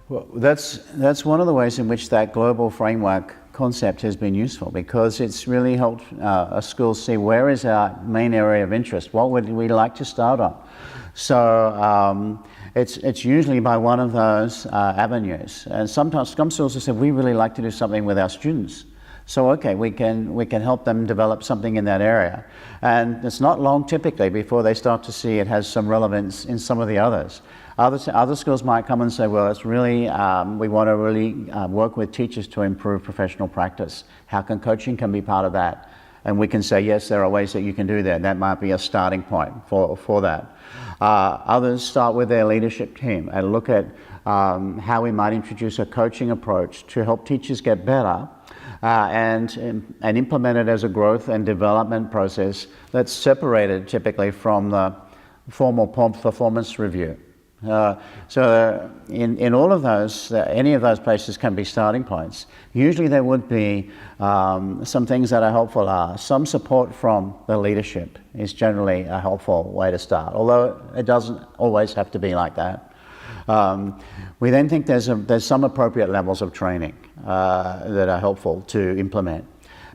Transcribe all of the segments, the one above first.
Well, that's one of the ways in which that global framework concept has been useful, because it's really helped schools see where is our main area of interest, what would we like to start on. So it's usually by one of those avenues, and sometimes some schools have said we really like to do something with our students. So okay, we can help them develop something in that area, and it's not long typically before they start to see it has some relevance in some of the others. Other schools might come and say, well, it's really we want to really work with teachers to improve professional practice. How can coaching be part of that? And we can say, yes, there are ways that you can do that. That might be a starting point for that. Others start with their leadership team and look at how we might introduce a coaching approach to help teachers get better. And implement it as a growth and development process that's separated typically from the formal performance review. So in all of those, any of those places can be starting points. Usually there would be some things that are helpful. Some support from the leadership is generally a helpful way to start, although it doesn't always have to be like that. We then think there's some appropriate levels of training that are helpful to implement.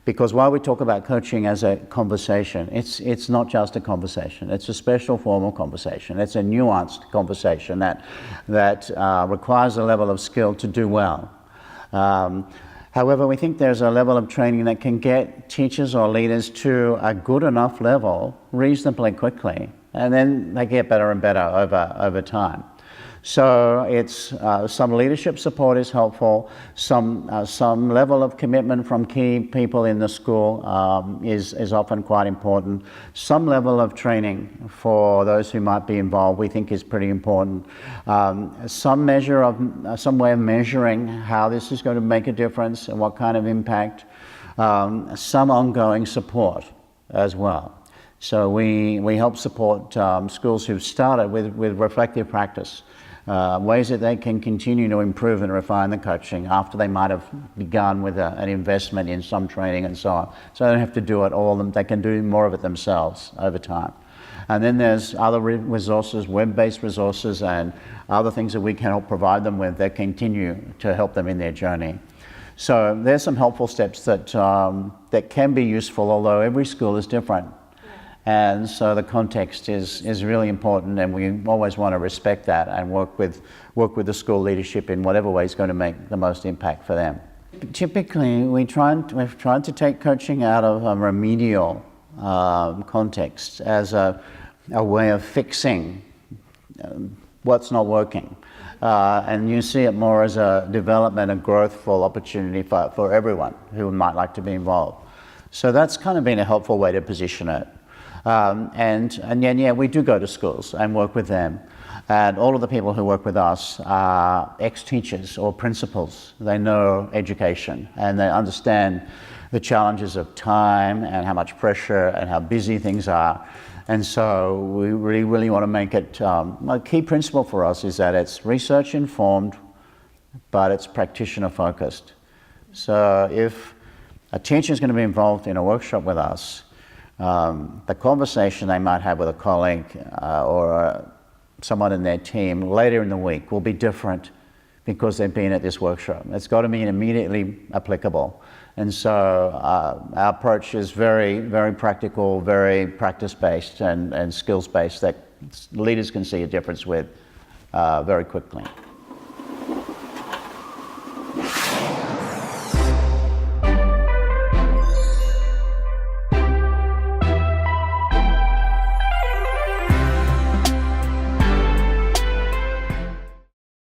Because while we talk about coaching as a conversation, it's not just a conversation. It's a special form of conversation. It's a nuanced conversation that requires a level of skill to do well. However, we think there's a level of training that can get teachers or leaders to a good enough level reasonably quickly, and then they get better and better over time. So it's some leadership support is helpful. Some level of commitment from key people in the school is often quite important. Some level of training for those who might be involved we think is pretty important. Some way of measuring how this is going to make a difference and what kind of impact. Some ongoing support as well. So we help support schools who've started with reflective practice. Ways that they can continue to improve and refine the coaching after they might have begun with an investment in some training and so on. So they don't have to do it all, they can do more of it themselves over time. And then there's other resources, web-based resources and other things that we can help provide them with that continue to help them in their journey. So there's some helpful steps that can be useful, although every school is different. And so the context is really important, and we always want to respect that and work with the school leadership in whatever way is going to make the most impact for them. Typically, we've tried to take coaching out of a remedial context as a way of fixing what's not working. And you see it more as a development and growthful opportunity for everyone who might like to be involved. So that's kind of been a helpful way to position it. And then, yeah, we do go to schools and work with them. And all of the people who work with us are ex-teachers or principals. They know education and they understand the challenges of time and how much pressure and how busy things are. And so we really want to make it, a key principle for us is that it's research informed, but it's practitioner focused. So if a teacher is going to be involved in a workshop with us, the conversation they might have with a colleague or someone in their team later in the week will be different because they've been at this workshop. It's got to be immediately applicable. And so our approach is very, very practical, very practice-based and skills-based that leaders can see a difference with very quickly.